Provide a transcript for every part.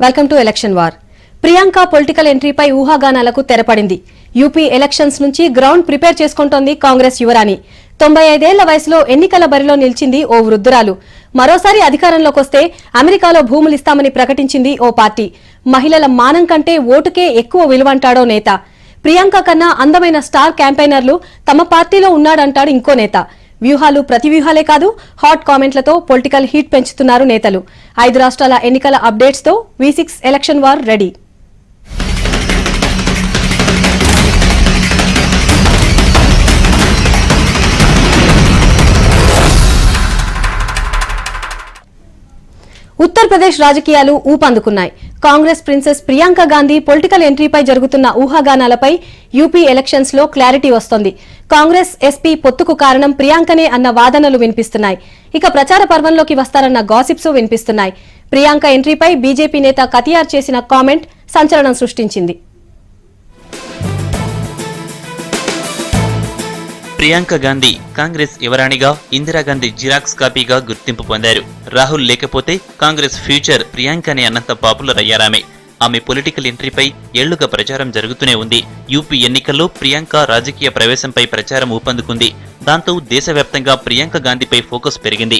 Welcome to election war. Priyanka political ఎంట్రీపై ఊహాగానాలకు తెరపడింది. యూపీ ఎలక్షన్స్ నుంచి గ్రౌండ్ ప్రిపేర్ చేసుకుంటోంది కాంగ్రెస్ యువరాణి. 95 ఏళ్ల వయసులో ఎన్నికల బరిలో నిలిచింది ఓ వృద్ధురాలు. మరోసారి అధికారంలోకి వస్తే అమెరికాలో భూములిస్తామని ప్రకటించింది ఓ పార్టీ. మహిళల మానం కంటే ఓటుకే ఎక్కువ విలువంటాడో నేత. ప్రియాంక కన్నా అందమైన స్టార్ క్యాంపెయినర్లు తమ పార్టీలో ఉన్నాడంటాడు ఇంకో నేత. వ్యూహాలు ప్రతి వ్యూహాలే కాదు, హాట్ కామెంట్లతో పొలిటికల్ హీట్ పెంచుతున్నారు నేతలు. 5 రాష్ట్రాల ఎన్నికల అప్డేట్స్ తో V6 election war ready. Uttar Pradesh రాజకీయాలు ఊపందుకున్నాయి. కాంగ్రెస్ ప్రిన్సెస్ ప్రియాంక గాంధీ పొలిటికల్ ఎంట్రీపై జరుగుతున్న ఊహాగానాలపై యూపీ ఎలక్షన్స్ లో క్లారిటీ వస్తోంది. కాంగ్రెస్ ఎస్పీ పొత్తుకు కారణం ప్రియాంకనే అన్న వాదనలు వినిపిస్తున్నాయి. ఇక ప్రచార పర్వంలోకి వస్తారన్న గాసిప్స్ వినిపిస్తున్నాయి. ప్రియాంక ఎంట్రీపై బీజేపీ నేత కతియార్ చేసిన కామెంట్ సంచలనం సృష్టించింది. ప్రియాంక గాంధీ కాంగ్రెస్ యువరాణిగా, ఇందిరాగాంధీ జిరాక్స్ కాపీగా గుర్తింపు పొందారు. రాహుల్ లేకపోతే కాంగ్రెస్ ఫ్యూచర్ ప్రియాంకనే అన్నంత పాపులర్ అయ్యారామె. ఆమె పొలిటికల్ ఎంట్రీపై ఏళ్లుగా ప్రచారం జరుగుతూనే ఉంది. యూపీ ఎన్నికల్లో ప్రియాంక రాజకీయ ప్రవేశంపై ప్రచారం ఊపందుకుంది. దాంతో దేశవ్యాప్తంగా ప్రియాంక గాంధీపై ఫోకస్ పెరిగింది.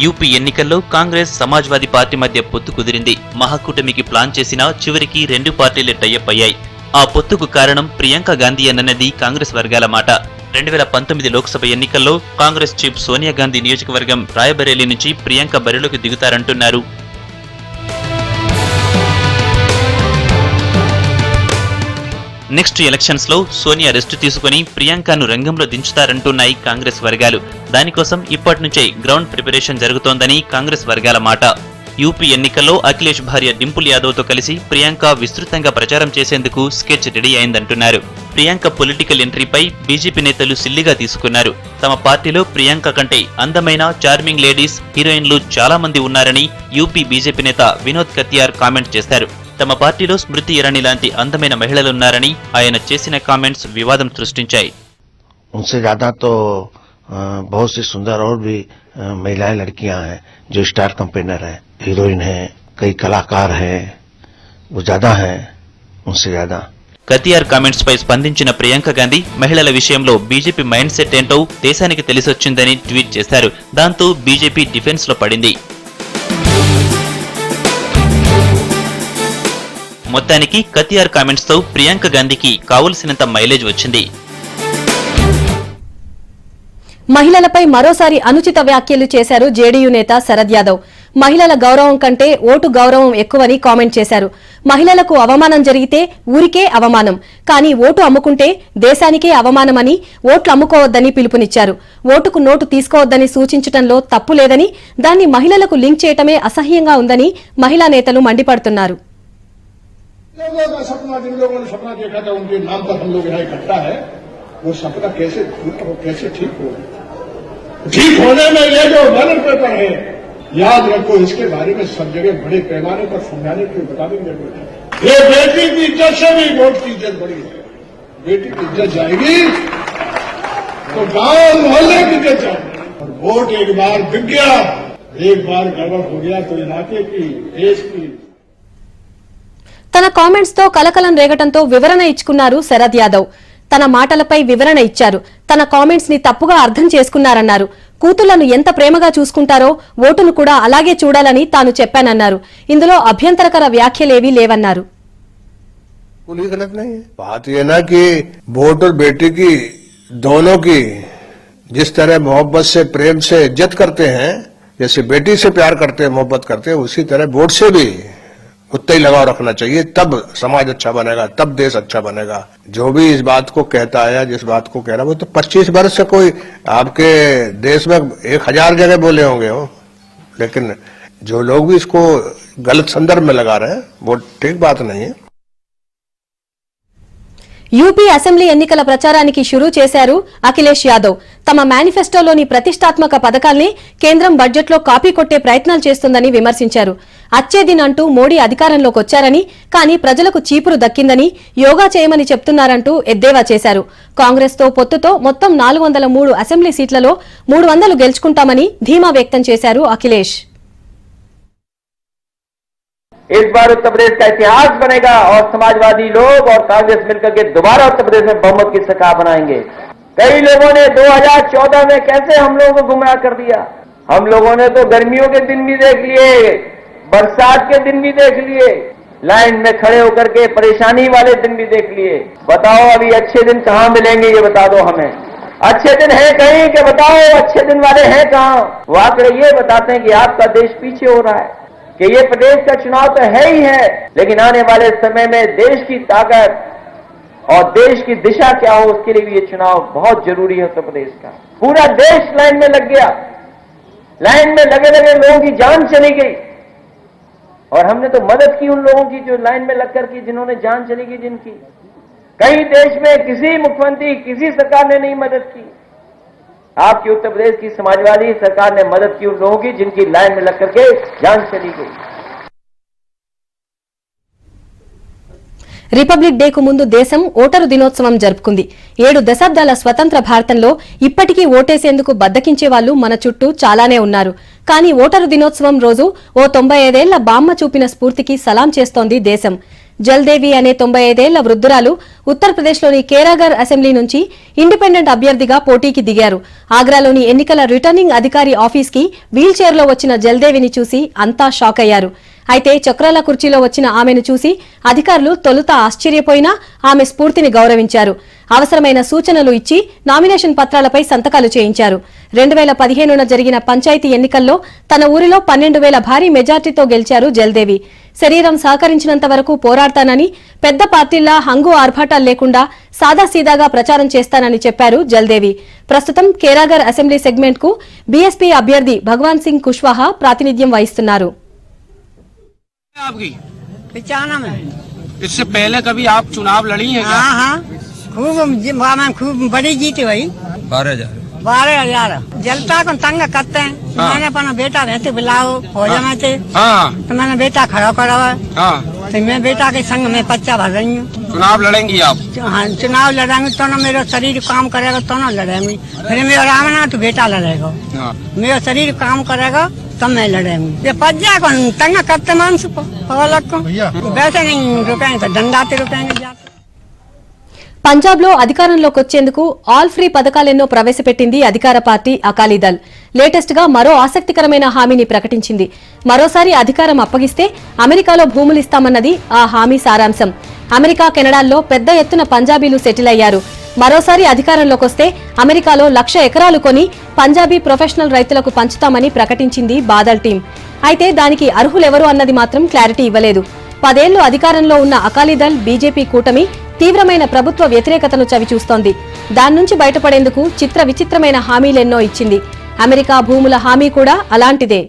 యూపీ ఎన్నికల్లో కాంగ్రెస్, సమాజ్వాదీ పార్టీ మధ్య పొత్తు కుదిరింది. మహాకూటమికి ప్లాన్ చేసినా చివరికి 2 పార్టీలే టైఅప్ అయ్యాయి. ఆ పొత్తుకు కారణం ప్రియాంక గాంధీ అన్నది కాంగ్రెస్ వర్గాల మాట. 2019 లోక్సభ ఎన్నికల్లో కాంగ్రెస్ చీఫ్ సోనియా గాంధీ నియోజకవర్గం రాయబరేలీ నుంచి ప్రియాంక బరిలోకి దిగుతారంటున్నారు. నెక్స్ట్ ఎలక్షన్స్ లో సోనియా రెస్ట్ తీసుకుని ప్రియాంకను రంగంలో దించుతారంటున్నాయి కాంగ్రెస్ వర్గాలు. దానికోసం ఇప్పటి నుంచే గ్రౌండ్ ప్రిపరేషన్ జరుగుతోందని కాంగ్రెస్ వర్గాల మాట. యూపీ ఎన్నికల్లో అఖిలేష్ భార్య డింపుల్ యాదవ్ తో కలిసి ప్రియాంక విస్తృతంగా ప్రచారం చేసేందుకు స్కెచ్ రెడీ అయిందంటున్నారు. ప్రియాంక పొలిటికల్ ఎంట్రీపై బీజేపీ నేతలు సిల్లిగా తీసుకున్నారు. తమ పార్టీలో ప్రియాంక కంటే అందమైన చార్మింగ్ లేడీస్, హీరోయిన్లు చాలా మంది ఉన్నారని యూపీ బీజేపీ నేత వినోద్ కతియార్ కామెంట్ చేశారు. తమ పార్టీలో స్మృతి ఇరానీ లాంటి అందమైన మహిళలున్నారని ఆయన చేసిన కామెంట్స్ వివాదం సృష్టించాయి. बहुत सी सुंदर और भी महिलाएं लड़कियां हैं जो स्टार कंपेनर है, हीरोइन है, कई कलाकार हैं, वो ज्यादा हैं उनसे ज्यादा. కతియార్ కామెంట్స్ పై స్పందించిన ప్రియాంక గాంధీ మహిళల విషయంలో బీజేపీ మైండ్ సెట్ ఏంటో దేశానికి తెలిసొచ్చిందని ట్వీట్ చేశారు. దాంతో బీజేపీ డిఫెన్స్ లో పడింది. మొత్తానికి కతియార్ కామెంట్స్ తో ప్రియాంక గాంధీకి కావలసినంత మైలేజ్ వచ్చింది. మహిళలపై మరోసారి అనుచిత వ్యాఖ్యలు చేశారు జేడీయూ నేత శరద్ యాదవ్. మహిళల గౌరవం కంటే ఓటు గౌరవం ఎక్కువని కామెంట్ చేశారు. మహిళలకు అవమానం జరిగితే ఊరికే అవమానం, కానీ ఓటు అమ్ముకుంటే దేశానికే అవమానమని, ఓట్లు అమ్ముకోవద్దని పిలుపునిచ్చారు. ఓటుకు నోటు తీసుకోవద్దని సూచించడంలో తప్పు లేదని, దాన్ని మహిళలకు లింక్ చేయటమే అసహ్యంగా ఉందని మహిళా నేతలు మండిపడుతున్నారు. वो सपना कैसे ठीक हो? ठीक होने में ये जो बैलेट पेपर है, याद रखो, इसके बारे में सब जगह बड़े पैमाने पर समझाने की बताने की जरूरत है. ये बेटी की इज्जत से भी वोट की इज्जत बढ़ी है. बेटी की इज्जत जाएगी तो गांव मोहल्ले की इज्जत जाएगी. और वोट एक बार बिक गया, एक बार गड़बड़ हो गया तो इलाके की, देश की. తన కామెంట్స్ తో కలకలం రేగటంతో వివరణ ఇచ్చుకున్నారు శరద్ యాదవ్. తన మాటలపై వివరణ ఇచ్చారు. తన కామెంట్స్ ని తప్పుగా అర్థం చేసుకున్నారన్నారు. కూతుళ్లను ఎంత ప్రేమగా చూసుకుంటారో ఓటును కూడా అలాగే చూడాలని తాను చెప్పానన్నారు. ఇందులో అభ్యంతరకర వ్యాఖ్యలేవీ లేవన్నారు. बात ये ना कि वोट और बेटी की दोनों की जिस तरह मोहब्बत से, प्रेम से इज्जत करते हैं, जैसे बेटी से प्यार करते हैं, मोहब्बत करते हैं, उसी तरह वोट से भी उतना ही लगाव रखना चाहिए. तब समाज अच्छा बनेगा, तब देश अच्छा बनेगा. जो भी इस बात को कहता है, जिस बात को कह रहा है, वो तो 25 वर्ष से कोई आपके देश में 1000 जगह बोले होंगे हो, लेकिन जो लोग भी इसको गलत संदर्भ में लगा रहे हैं वो ठीक बात नहीं है. యూపీ అసెంబ్లీ ఎన్నికల ప్రచారానికి షురూ చేశారు అఖిలేష్ యాదవ్. తమ మేనిఫెస్టోలోని ప్రతిష్టాత్మక పథకాల్ని కేంద్రం బడ్జెట్లో కాపీ కొట్టే ప్రయత్నాలు చేస్తుందని విమర్శించారు. అచ్చేదినంటూ మోడీ అధికారంలోకి వచ్చారని, కానీ ప్రజలకు చీపురు దక్కిందని, యోగా చేయమని చెప్తున్నారంటూ ఎద్దేవా చేశారు. కాంగ్రెస్ తో పొత్తుతో మొత్తం 403 అసెంబ్లీ సీట్లలో 300 గెలుచుకుంటామని ధీమా వ్యక్తం చేశారు అఖిలేష్. इस बार उत्तर प्रदेश का इतिहास बनेगा और समाजवादी लोग और कांग्रेस मिलकर के दोबारा उत्तर प्रदेश में बहुमत की सरकार बनाएंगे। कई लोगों ने 2014 में कैसे हम लोगों को गुमराह कर दिया। हम लोगों ने तो गर्मियों के दिन भी देख लिए, बरसात के दिन भी देख लिए, लाइन में खड़े होकर के परेशानी वाले दिन भी देख लिए। बताओ अभी अच्छे दिन कहाँ मिलेंगे, ये बता दो हमें। अच्छे दिन है कहीं कि बताओ अच्छे दिन वाले हैं कहाँ। वो आंकड़े ये बताते हैं कि आपका देश पीछे हो रहा है, कि ये प्रदेश का चुनाव तो है ही है, लेकिन आने वाले समय में देश की ताकत और देश की दिशा क्या हो, उसके लिए भी ये चुनाव बहुत जरूरी है। उत्तर प्रदेश का पूरा देश लाइन में लग गया, लाइन में लगे लगे लोगों की जान चली गई, और हमने तो मदद की उन लोगों की जो लाइन में लगकर की, जिन्होंने जान चली गई जिनकी। कहीं देश में किसी मुख्यमंत्री, किसी सरकार ने नहीं मदद की। आपकी उत्तर प्रदेश की समाजवादी सरकार ने मदद की उन लोगों की जिनकी लाइन में लग करके जान चली गई। రిపబ్లిక్ డేకు ముందు దేశం ఓటరు దినోత్సవం జరుపుకుంది. 7 దశాబ్దాల స్వతంత్ర భారతంలో ఇప్పటికీ ఓటేసేందుకు బద్దకించే వాళ్లు మన చుట్టూ చాలానే ఉన్నారు. కానీ ఓటరు దినోత్సవం రోజు ఓ 95 ఏళ్ల బామ్మ చూపిన స్ఫూర్తికి సలాం చేస్తోంది దేశం. జల్దేవి అనే 95 ఏళ్ల వృద్ధురాలు ఉత్తరప్రదేశ్లోని కేరాగర్ అసెంబ్లీ నుంచి ఇండిపెండెంట్ అభ్యర్థిగా పోటీకి దిగారు. ఆగ్రాలోని ఎన్నికల రిటర్నింగ్ అధికారి ఆఫీస్కి వీల్ చైర్లో వచ్చిన జల్దేవిని చూసి అంతా షాక్ అయ్యారు. అయితే చక్రాల కుర్చీలో వచ్చిన ఆమెను చూసి అధికారులు తొలుత ఆశ్చర్యపోయినా ఆమె స్ఫూర్తిని గౌరవించారు. అవసరమైన సూచనలు ఇచ్చి నామినేషన్ పత్రాలపై సంతకాలు చేయించారు. 2015న జరిగిన పంచాయతీ ఎన్నికల్లో తన ఊరిలో 12,000 భారీ మెజార్టీతో గెలిచారు జల్దేవి. శరీరం సహకరించినంత వరకు పోరాడతానని, పెద్ద పార్టీల్లా హంగు ఆర్భాటాలు లేకుండా సాదాసీదాగా ప్రచారం చేస్తానని చెప్పారు జల్దేవి. ప్రస్తుతం కేరాగర్ అసెంబ్లీ సెగ్మెంట్ కు బీఎస్పీ అభ్యర్థి భగవాన్ సింగ్ కుష్వాహా ప్రాతినిధ్యం వహిస్తున్నారు. आपकी 95 में इससे पहले कभी आप चुनाव लड़ी हैं क्या? हाँ खूब बड़ी जीती भाई 12,000 जनता को तंग करते हैं। हाँ। मैंने अपना बेटा रहते बुलाओ हो जाना थे। हाँ। तो मैंने बेटा खड़ा करा हुआ। हाँ। तो मैं बेटा के संग में पर्चा भर रही हूँ। चुनाव लड़ेंगी आप? हाँ चुनाव लड़ेंगे तो ना मेरा शरीर काम करेगा तो ना लड़ेंगे, फिर मेरा आराम ना तो बेटा लड़ेगा। हाँ। मेरा शरीर काम करेगा तब मैं लड़ेंगे। ये पर्चा को तंग करते मानस को वैसे नहीं रुकेंगे तो दंडाते रुकेंगे जाते। పంజాబ్లో అధికారంలోకి వచ్చేందుకు ఆల్ ఫ్రీ పథకాలెన్నో ప్రవేశపెట్టింది అధికార పార్టీ అకాలీదళ్. లేటెస్ట్ గా మరో ఆసక్తికరమైన హామీని ప్రకటించింది. మరోసారి అధికారం అప్పగిస్తే అమెరికాలో భూములిస్తామన్నది ఆ హామీ సారాంశం. అమెరికా, కెనడాల్లో పెద్ద ఎత్తున పంజాబీలు సెటిల్ అయ్యారు. మరోసారి అధికారంలోకి వస్తే అమెరికాలో 1,00,000 ఎకరాలు కొని పంజాబీ ప్రొఫెషనల్ రైతులకు పంచుతామని ప్రకటించింది బాదల్ టీం. అయితే దానికి అర్హులెవరు అన్నది మాత్రం క్లారిటీ ఇవ్వలేదు. 10 ఏళ్లు అధికారంలో ఉన్న అకాలీదళ్ బీజేపీ కూటమి తీవ్రమైన ప్రభుత్వ వ్యతిరేకతను చవిచూస్తోంది. దాని నుంచి బయటపడేందుకు చిత్ర విచిత్రమైన హామీలెన్నో ఇచ్చింది. అమెరికా భూముల హామీ కూడా అలాంటిదే.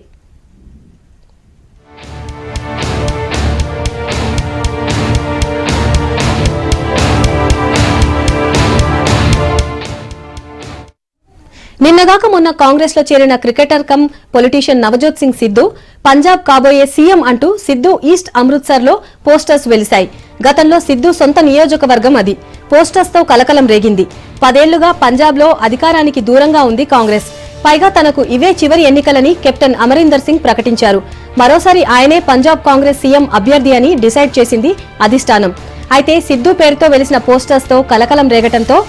నిన్నగాక మొన్న కాంగ్రెస్ లో చేరిన cricketer come politician Navjot Singh Siddhu Punjab కాబోయే సీఎం అంటూ సిద్ధు ఈస్ట్ అమృత్సర్ లో పోస్టర్స్ వెలిశాయి. గతంలో సిద్ధు సొంత నియోజకవర్గం అది. పోస్టర్స్ తో కలకలం రేగింది. 10 ఏళ్లుగా పంజాబ్ లో అధికారానికి దూరంగా ఉంది కాంగ్రెస్. పైగా తనకు ఇవే చివరి ఎన్నికలని కెప్టెన్ అమరీందర్ సింగ్ ప్రకటించారు. మరోసారి ఆయనే పంజాబ్ కాంగ్రెస్ సీఎం అభ్యర్థి అని డిసైడ్ చేసింది అధిష్టానం. అయితే సిద్ధు పేరుతో వెలిసిన పోస్టర్స్ తో కలకలం రేగటంతో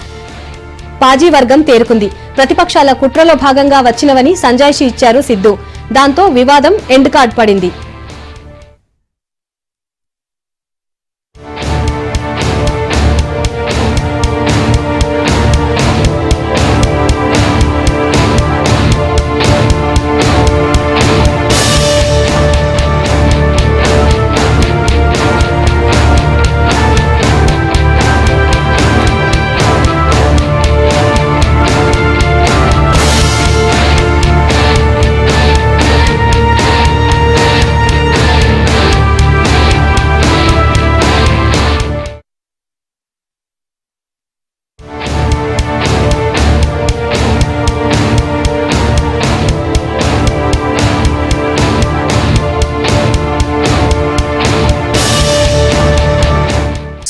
పాజీ వర్గం తేరుకుంది. ప్రతిపక్షాల కుట్రలో భాగంగా వచ్చినవని సంజాయిషీ ఇచ్చారు సిద్ధు. దాంతో వివాదం ఎండ్ కార్డ్ పడింది.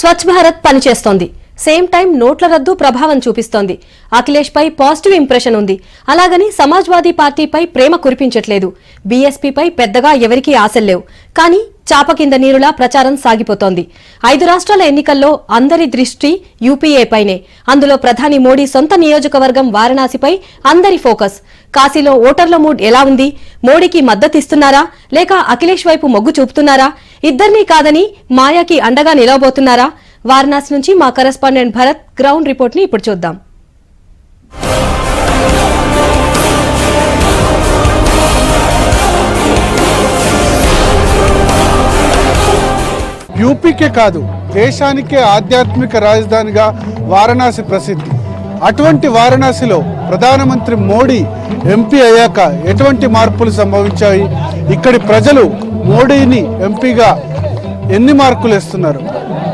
స్వచ్ఛ భారత్ పనిచేస్తోంది. సేమ్ టైం నోట్ల రద్దు ప్రభావం చూపిస్తోంది. అఖిలేష్ పై పాజిటివ్ ఇంప్రెషన్ ఉంది. అలాగని సమాజ్వాదీ పార్టీపై ప్రేమ కురిపించట్లేదు. బీఎస్పీపై పెద్దగా ఎవరికీ ఆశల్లేవు. కానీ చాప కింద నీరులా ప్రచారం సాగిపోతోంది. 5 రాష్ట్రాల ఎన్నికల్లో అందరి దృష్టి యూపీఏపైనే. అందులో ప్రధాని మోడీ సొంత నియోజకవర్గం వారణాసిపై అందరి ఫోకస్. కాశీలో ఓటర్ల మూడ్ ఎలా ఉంది? మోడీకి మద్దతిస్తున్నారా లేక అఖిలేష్ వైపు మొగ్గు చూపుతున్నారా? ఇద్దరినీ కాదని మాయాకి అండగా నిలవబోతున్నారా? వారణాసి నుంచి మా కరెస్పాండెంట్ భరత్ గ్రౌండ్ రిపోర్ట్ ని ఇప్పుడు చూద్దాం. యూపీకే కాదు, దేశానికే ఆధ్యాత్మిక రాజధానిగా వారణాసి ప్రసిద్ధి. అటువంటి వారణాసిలో ప్రధానమంత్రి మోడీ ఎంపీ అయ్యాక ఎటువంటి మార్పులు సంభవించాయి? ఇక్కడి ప్రజలు మోడీని ఎంపీగా ఎన్ని మార్కులు ఇస్తున్నారు?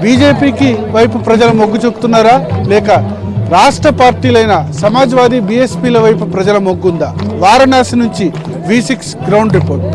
బీజేపీకి వైపు ప్రజలు మొగ్గు చూపుతున్నారా లేక రాష్ట్ర పార్టీలైన సమాజ్వాదీ బీఎస్పీల వైపు ప్రజల మొగ్గుందా? వారణాసి నుంచి V6 గ్రౌండ్ రిపోర్ట్.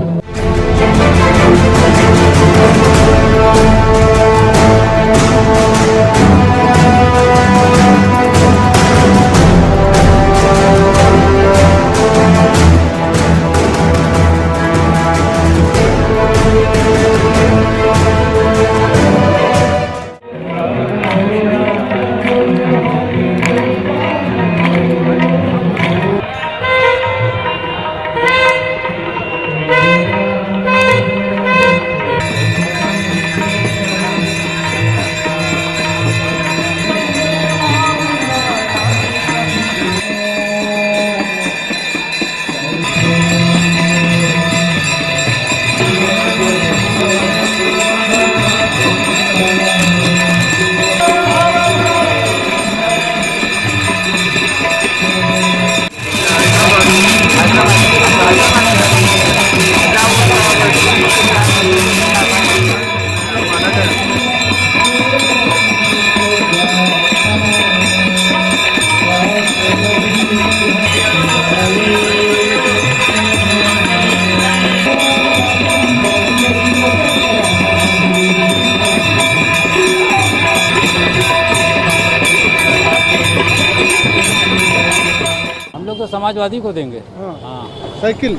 समाजवादी को देंगे। हाँ साइकिल?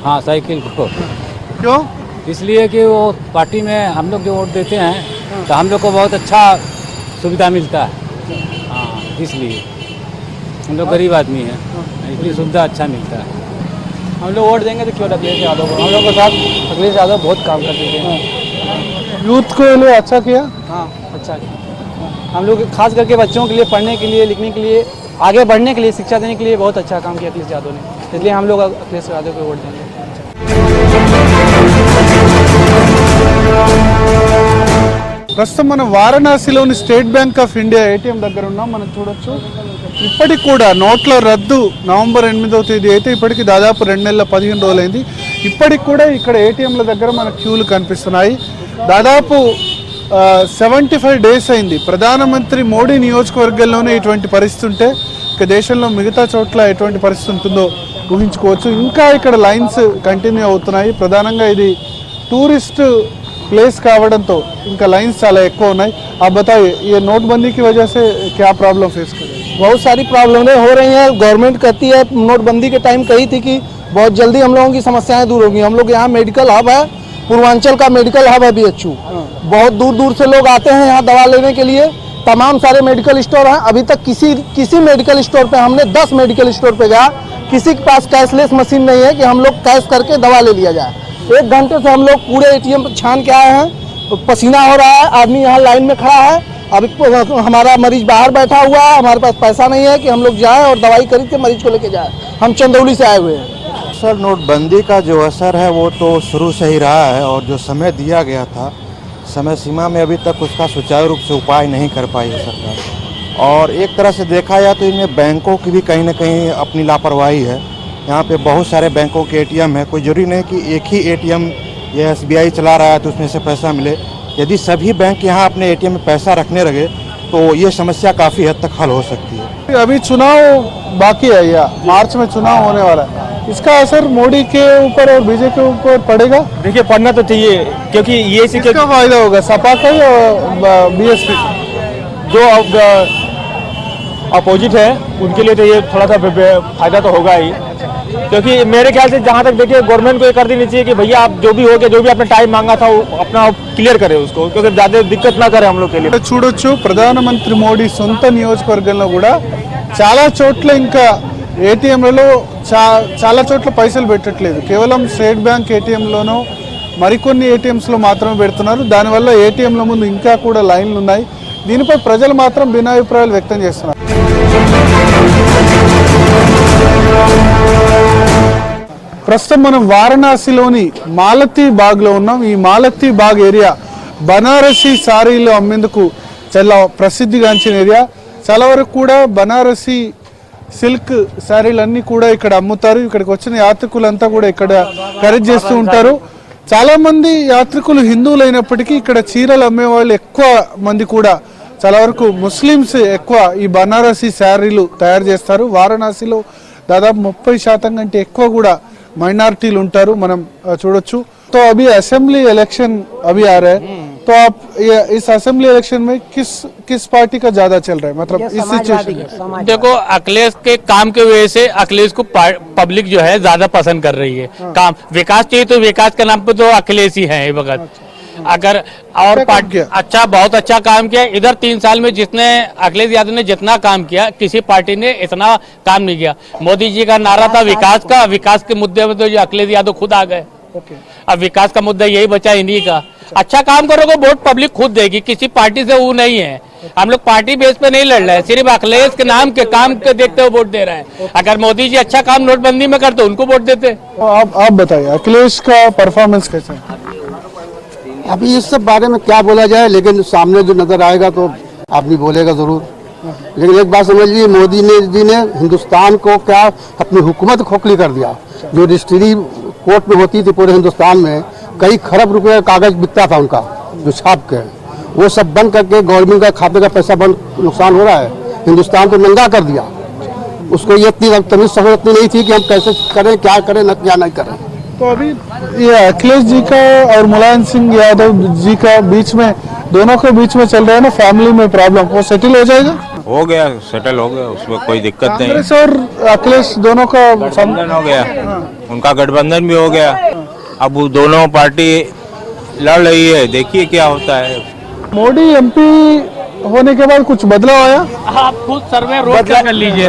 हाँ साइकिल को। क्यों? इसलिए कि वो पार्टी में हम लोग जो वोट देते हैं तो हम लोग को बहुत अच्छा सुविधा मिलता है। हाँ इसलिए हम लोग गरीब आदमी हैं, इसलिए सुविधा अच्छा मिलता है। हम लोग वोट देंगे तो क्यों अखिलेश यादव को? हम लोग के साथ अखिलेश यादव बहुत काम करते थे। यूथ को लिए अच्छा किया। हाँ अच्छा किया। हम लोग खास करके बच्चों के लिए, पढ़ने के लिए, लिखने के लिए, आगे बढ़ने के लिए, शिक्षा देने के लिए बहुत अच्छा काम किया अखिलेश यादव ने, इसलिए हम लोग अखिलेश यादव को वोट देंगे। ప్రస్తుతం మనం వారణాసిలోని State Bank of India ATM దగ్గర ఉన్నాం. మనం చూడొచ్చు ఇప్పటికి కూడా నోట్ల రద్దు నవంబర్ 8వ తేదీ అయితే ఇప్పటికి దాదాపు 2 నెలల 15 రోజులైంది. ఇప్పటికి కూడా ఇక్కడ ఏటీఎంల దగ్గర మనకు క్యూలు కనిపిస్తున్నాయి. దాదాపు 75 డేస్ అయింది. ప్రధానమంత్రి మోడీ నియోజకవర్గంలోనే ఇటువంటి పరిస్థితి ఉంటే ఇక దేశంలో మిగతా చోట్ల ఎటువంటి పరిస్థితి ఉంటుందో ఊహించుకోవచ్చు. ఇంకా ఇక్కడ లైన్స్ కంటిన్యూ అవుతున్నాయి. ప్రధానంగా ఇది టూరిస్ట్ प्लेस కావడంతో ఇంకా లైన్స్ చాలా ఎక్కువ ఉన్నాయి. आप बताइए ये नोटबंदी की वजह से क्या प्रॉब्लम फेस कर रहे हैं? बहुत सारी प्रॉब्लमें हो रही हैं। गवर्नमेंट कहती है, नोटबंदी के टाइम कही थी कि बहुत जल्दी हम लोगों की समस्याएं दूर होगी। हम लोग यहाँ मेडिकल हब है, पूर्वांचल का मेडिकल हब है BHU। बहुत दूर दूर से लोग आते हैं यहाँ दवा लेने के लिए। तमाम सारे मेडिकल स्टोर हैं। अभी तक किसी मेडिकल स्टोर पे हमने 10 मेडिकल स्टोर पे गया, किसी के पास कैशलेस मशीन नहीं है कि हम लोग कैश करके दवा ले लिया जाए। 1 घंटे से हम लोग पूरे ATM छान के आए हैं। पसीना हो रहा है, आदमी यहाँ लाइन में खड़ा है। अभी हमारा मरीज बाहर बैठा हुआ है, हमारे पास पैसा नहीं है कि हम लोग जाएं और दवाई खरीद के मरीज को लेके जाएं। हम चंदौली से आए हुए हैं। सर नोटबंदी का जो असर है वो तो शुरू से ही रहा है और जो समय दिया गया था समय सीमा में अभी तक उसका सुचारू रूप से उपाय नहीं कर पाई है सरकार। और एक तरह से देखा जाए तो इनमें बैंकों की भी कहीं ना कहीं अपनी लापरवाही है। यहाँ पे बहुत सारे बैंकों के ATM है। कोई जरूरी नहीं कि एक ही ATM ये SBI चला रहा है तो उसमें से पैसा मिले। यदि सभी बैंक यहाँ अपने ATM में पैसा रखने लगे तो ये समस्या काफ़ी हद तक हल हो सकती है। अभी चुनाव बाकी है या मार्च में चुनाव होने वाला है, इसका असर मोदी के ऊपर और बीजेपी के ऊपर पड़ेगा? देखिए पढ़ना तो चाहिए, क्योंकि ये किसका फायदा होगा, सपा का या BSP? जो अपोजिट है उनके लिए तो ये थोड़ा सा फायदा तो होगा ही, क्योंकि मेरे ख्याल से जहाँ तक देखिए गवर्नमेंट को ये कर देनी चाहिए कि भैया आप जो भी हो गया, जो भी आपने टाइम मांगा था वो अपना क्लियर करे उसको, क्योंकि ज़्यादा दिक्कत ना करे हम लोग के लिए। చూడొచ్చు ప్రధానమంత్రి మోడీ సొంత నియోజకవర్గంలో కూడా చాలా చోట్ల ఇంకా ఏటీఎంలలో చాలా చోట్ల పైసలు పెట్టట్లేదు, కేవలం స్టేట్ బ్యాంక్ ఏటీఎంలోనో మరికొన్ని ఏటీఎంస్లో మాత్రమే పెడుతున్నారు. దానివల్ల ఏటీఎంల ముందు ఇంకా కూడా లైన్లు ఉన్నాయి. దీనిపై ప్రజలు మాత్రం భిన్నాభిప్రాయాలు వ్యక్తం చేస్తున్నారు. ప్రస్తుతం మనం వారణాసిలోని మాలతీ బాగ్లో ఉన్నాం. ఈ మాలతీ బాగ్ ఏరియా బనారసి సారీలు అమ్మేందుకు చాలా ప్రసిద్ధిగాంచిన ఏరియా. చాలా వరకు కూడా బనారసి సిల్క్ శారీలన్నీ కూడా ఇక్కడ అమ్ముతారు. ఇక్కడికి వచ్చిన యాత్రికులంతా కూడా ఇక్కడ ఖరీదు చేస్తూ ఉంటారు. చాలా మంది యాత్రికులు హిందువులు అయినప్పటికీ ఇక్కడ చీరలు అమ్మే వాళ్ళు ఎక్కువ మంది కూడా చాలా వరకు ముస్లిమ్స్ ఎక్కువ ఈ బనారసి శారీలు తయారు చేస్తారు. వారణాసిలో దాదాపు 30% కంటే ఎక్కువ కూడా माइनॉरिटील ఉంటారు మనం చూడొచ్చు. तो अभी असेंबली इलेक्शन अभी आ रहा है, तो आप इस असेंबली इलेक्शन में किस पार्टी का ज्यादा चल रहा है, मतलब इस सिचुएशन में? देखो अखिलेश के काम के वजह से अखिलेश को पब्लिक जो है ज्यादा पसंद कर रही है। काम विकास चाहिए तो विकास के नाम पे तो अखिलेश ही है वक्त। अगर और अच्छा बहुत अच्छा काम किया इधर 3 साल में, जितने अखिलेश यादव ने जितना काम किया किसी पार्टी ने इतना काम नहीं किया। मोदी जी का नारा था विकास का, विकास के मुद्दे में तो अखिलेश यादव खुद आ गए। अब विकास का मुद्दा यही बचा इन्हीं का। अच्छा काम करोगे वोट पब्लिक खुद देगी, किसी पार्टी से वो नहीं है। हम लोग पार्टी बेस पे नहीं लड़ रहे हैं, सिर्फ अखिलेश के नाम के काम के देखते हुए वोट दे रहे हैं। अगर मोदी जी अच्छा काम नोटबंदी में करते उनको वोट देते। आप बताइए अखिलेश का परफॉर्मेंस कैसा है? अभी इस सब बारे में क्या बोला जाए, लेकिन सामने जो नजर आएगा तो आदमी बोलेगा जरूर। लेकिन एक बात समझ लीजिए, मोदी जी ने हिंदुस्तान को क्या अपनी हुकूमत खोखली कर दिया। जो रजिस्ट्री कोर्ट में होती थी पूरे हिंदुस्तान में, कई खरब रुपए का कागज बिकता था उनका जो छाप के, वो सब बंद करके गवर्नमेंट का खाते का पैसा बंद, नुकसान हो रहा है। हिंदुस्तान को नंगा कर दिया। उसको ये इतनी तमीज सहूलत नहीं थी कि हम कैसे करें, क्या करें, क्या नहीं करें। तो अभी ये अखिलेश जी का और मुलायम सिंह यादव जी का बीच में, दोनों के बीच में चल रहा है ना फैमिली में प्रॉब्लम, वो सेटल हो जाएगा? हो गया, सेटल हो गया, उसमें कोई दिक्कत नहीं। कांग्रेस और अखिलेश दोनों का गठबंधन हो गया, उनका गठबंधन भी हो गया। अब वो दोनों पार्टी लड़ रही है, देखिए क्या होता है। मोदी एमपी होने के बाद कुछ बदलाव आया? आप खुद सर्वे रोड का कर लीजिए,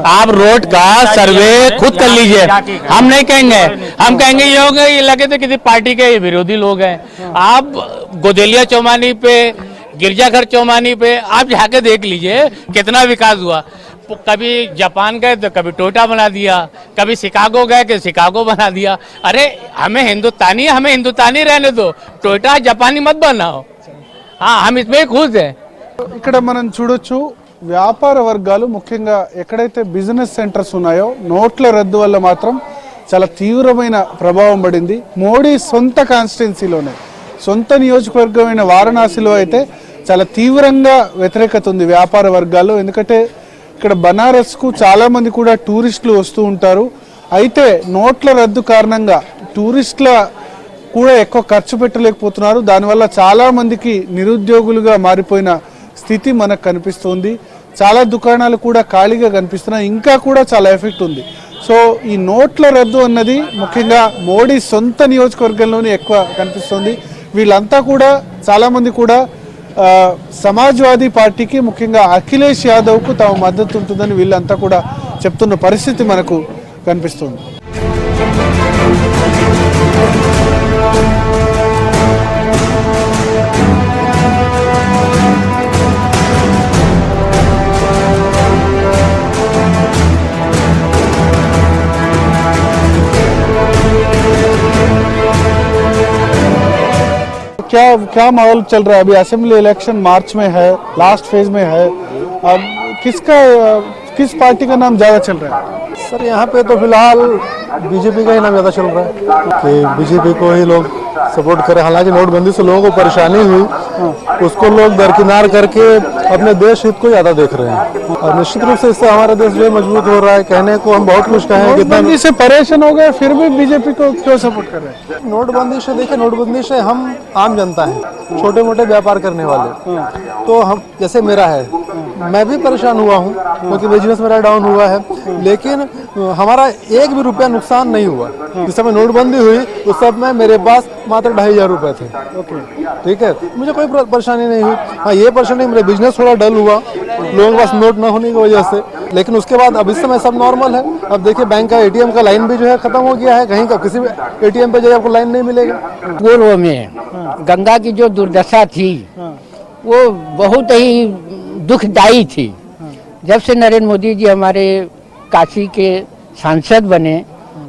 आप रोड का सर्वे खुद कर लीजिए। हम नहीं कहेंगे, हम कहेंगे ये होगा ये लगे थे किसी पार्टी के विरोधी लोग हैं। आप गोदेलिया चौमानी पे, गिरजाघर चौमानी पे आप जाके देख लीजिए कितना विकास हुआ। कभी जापान गए तो कभी टोयोटा बना दिया, कभी शिकागो गए कि शिकागो बना दिया। अरे हमें हिंदुस्तानी रहने दो, टोयोटा जापानी मत बनाओ। हाँ हम इसमें खुश हैं। ఇక్కడ మనం చూడొచ్చు వ్యాపార వర్గాలు ముఖ్యంగా ఎక్కడైతే బిజినెస్ సెంటర్స్ ఉన్నాయో నోట్ల రద్దు వల్ల మాత్రం చాలా తీవ్రమైన ప్రభావం పడింది. మోడీ సొంత కాన్స్టిట్యున్సీలోనే, సొంత నియోజకవర్గమైన వారణాసిలో అయితే చాలా తీవ్రంగా వ్యతిరేకత ఉంది వ్యాపార వర్గాల్లో. ఎందుకంటే ఇక్కడ బనారస్కు చాలా మంది కూడా టూరిస్టులు వస్తూ ఉంటారు. అయితే నోట్ల రద్దు కారణంగా టూరిస్టుల కూడా ఎక్కువ ఖర్చు పెట్టలేకపోతున్నారు. దానివల్ల చాలా మందికి నిరుద్యోగులుగా మారిపోయిన స్థితి మనకు కనిపిస్తుంది. చాలా దుకాణాలు కూడా ఖాళీగా కనిపిస్తున్నాయి. ఇంకా కూడా చాలా ఎఫెక్ట్ ఉంది. సో ఈ నోట్ల రద్దు అన్నది ముఖ్యంగా మోడీ సొంత నియోజకవర్గంలోనే ఎక్కువ కనిపిస్తుంది. వీళ్ళంతా కూడా చాలా మంది కూడా సమాజ్వాదీ పార్టీకి ముఖ్యంగా అఖిలేష్ యాదవ్కు తమ మద్దతు ఉంటుందని వీళ్ళంతా కూడా చెప్తున్న పరిస్థితి మనకు కనిపిస్తుంది. क्या माहौल चल रहा है? अभी असेंबली इलेक्शन मार्च में है, लास्ट फेज में है. अब किस पार्टी का नाम ज्यादा चल रहा है? सर यहाँ पे तो फिलहाल बीजेपी का ही नाम ज्यादा चल रहा है कि बीजेपी को ही लोग सपोर्ट करें। हालांकि नोटबंदी से लोगों को परेशानी हुई, उसको लोग दरकिनार करके अपने देश हित को ज्यादा देख रहे हैं और निश्चित रूप से इससे हमारा देश जो है मजबूत हो रहा है। कहने को हम बहुत कुछ कहें, नोटबंदी से परेशान हो गए फिर भी बीजेपी को क्यों सपोर्ट कर रहे हैं? नोटबंदी से देखिए, नोटबंदी से हम आम जनता है, छोटे मोटे व्यापार करने वाले, तो हम जैसे मेरा है, मैं भी परेशान हुआ हूँ क्योंकि बिजनेस मेरा डाउन हुआ है, लेकिन हमारा एक भी रुपया नुकसान नहीं हुआ। जिस समय नोटबंदी हुई उस समय मेरे पास मात्र 2,500 रुपए थे। ठीक है, मुझे कोई परेशानी नहीं हुई। हाँ, ये परेशानी मेरा बिजनेस थोड़ा डल हुआ लोगों के पास नोट न होने की वजह से, लेकिन उसके बाद अब इस समय सब नॉर्मल है। अब देखिए बैंक का एटीएम का लाइन भी जो है खत्म हो गया है, कहीं का किसी भी एटीएम पे जाइए आपको लाइन नहीं मिलेगा। पूर्व में गंगा की जो दुर्दशा थी वो बहुत ही दुखदायी थी। जब से नरेंद्र मोदी जी हमारे काशी के सांसद बने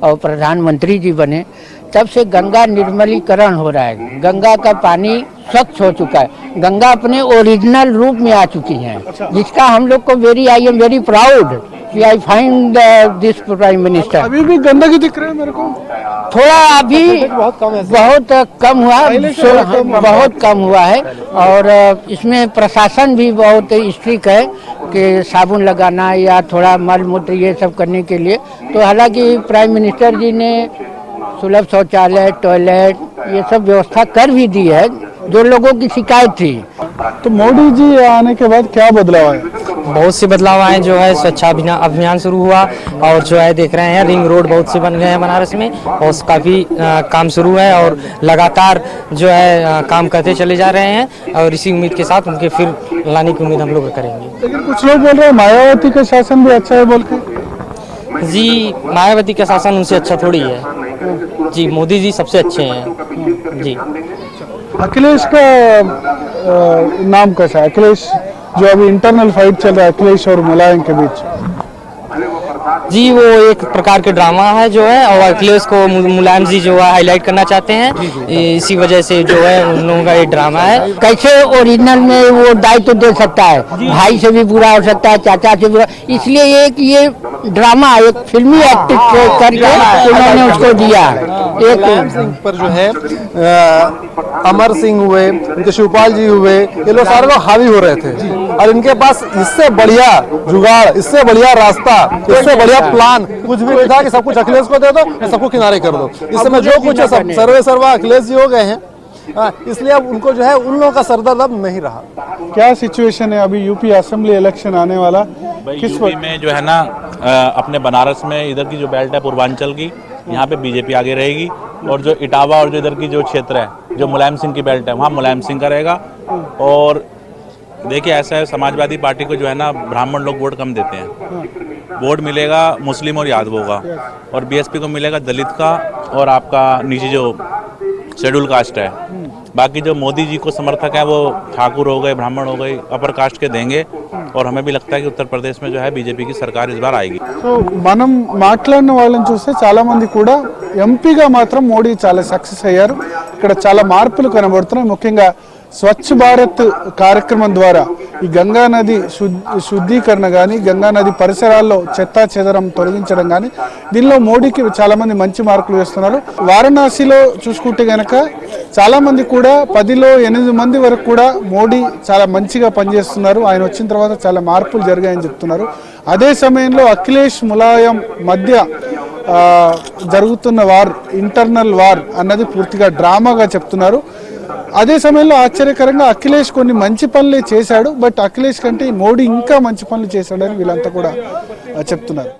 और प्रधानमंत्री जी बने, तब से गंगा निर्मलीकरण हो रहा है। गंगा का पानी स्वच्छ हो चुका है, गंगा अपने ओरिजिनल रूप में आ चुकी है, जिसका हम लोग को आई एम वेरी प्राउड कि I find this prime minister. अभी भी गंदगी दिख रही है मेरे को, थोड़ा अभी बहुत कम हुआ, बहुत कम हुआ है। और इसमें प्रशासन भी बहुत स्ट्रिक्ट है कि साबुन लगाना या थोड़ा मल मूत्र ये सब करने के लिए। तो हालांकि प्राइम मिनिस्टर जी ने सुलभ शौचालय, टॉयलेट ये सब व्यवस्था कर भी दी है जो लोगों की शिकायत थी। तो मोदी जी आने के बाद क्या बदलाव है? बहुत से बदलाव आए, जो है स्वच्छ अभियान शुरू हुआ और जो है देख रहे हैं रिंग रोड बहुत से बन गए हैं बनारस में और काफ़ी काम शुरू है और लगातार जो है काम करते चले जा रहे हैं और इसी उम्मीद के साथ उनके फिर लाने की उम्मीद हम लोग करेंगे। लेकिन कुछ लोग बोल रहे हैं मायावती का शासन भी अच्छा है बोल के। जी, मायावती का शासन उनसे अच्छा थोड़ी है जी, मोदी जी सबसे अच्छे हैं जी। अखिलेश का नाम कैसा है? अखिलेश जो अभी इंटरनल फाइट चल रहा है अखिलेश और मुलायम के बीच, जी वो एक प्रकार के ड्रामा है जो है, और अखिलेश को मुलायम जी जो है हाईलाइट करना चाहते हैं, इसी वजह से जो है उन लोगों का ये ड्रामा है। कैसे ओरिजिनल में वो दायित्व दे सकता है, भाई से भी बुरा हो सकता है, चाचा से बुरा, इसलिए एक ये ड्रामा एक फिल्मी एक्टिंग करके उन्होंने उसको दिया। एक सिंह पर जो है अमर सिंह हुए, उनके शिवपाल जी हुए, ये लोग सारे लोग हावी हो रहे थे और इनके पास इससे बढ़िया जुगाड़, इससे बढ़िया रास्ता, इससे बढ़िया प्लान कुछ भी नहीं था कि सब कुछ अखिलेश को दे दो, सबको किनारे कर दो। इस समय जो कुछ है सब सर्वे सर्वा अखिलेश जी हो गए हैं, इसलिए अब उनको जो है उन लोगों का सरदर्द अब नहीं रहा। क्या सिचुएशन है अभी? यूपी असेंबली इलेक्शन आने वाला, किस यूपी में जो है ना अपने बनारस में इधर की जो बेल्ट है पूर्वांचल की, यहाँ पे बीजेपी आगे रहेगी और जो इटावा और जो इधर की जो क्षेत्र है जो मुलायम सिंह की बेल्ट है वहाँ मुलायम सिंह का रहेगा। और देखिए ऐसा है, समाजवादी पार्टी को जो है ना ब्राह्मण लोग वोट कम देते हैं, वोट मिलेगा मुस्लिम और यादवों का, और बीएसपी को मिलेगा दलित का और आपका नीचे जो शेड्यूल कास्ट है। बाकी जो मोदी जी को समर्थक है वो ठाकुर हो गए, ब्राह्मण हो गए, अपर कास्ट के देंगे और हमें भी लगता है कि उत्तर प्रदेश में जो है बीजेपी की सरकार इस बार आएगी। సో మనం మాట్లాడిన వాళ్ళని చూస్తే చాలా మంది కూడా ఎంపీగా మాత్రం మోడీ చాలా సక్సెస్ అయ్యారు. ఇక్కడ చాలా మార్పులు కనబడుతున్నాయి. ముఖ్యంగా స్వచ్ఛ భారత్ కార్యక్రమం ద్వారా ఈ గంగా నది శుద్ధీకరణ కానీ, గంగా నది పరిసరాల్లో చెత్తా చెదరం తొలగించడం కానీ, దీనిలో మోడీకి చాలా మంది మంచి మార్కులు వేస్తున్నారు. వారణాసిలో చూసుకుంటే గనక చాలా మంది కూడా 10లో 8 మంది వరకు కూడా మోడీ చాలా మంచిగా పనిచేస్తున్నారు. ఆయన వచ్చిన తర్వాత చాలా మార్పులు జరిగాయని చెప్తున్నారు. అదే సమయంలో అఖిలేష్ ములాయం మధ్య జరుగుతున్న వార్, ఇంటర్నల్ వార్ అన్నది పూర్తిగా డ్రామాగా చెప్తున్నారు. అదే సమయంలో ఆశ్చర్యకరంగా అఖిలేష్ కొన్ని మంచి పనులే చేశాడు, బట్ అఖిలేష్ కంటే మోడీ ఇంకా మంచి పనులు చేశాడని వీళ్ళంతా కూడా చెప్తున్నారు.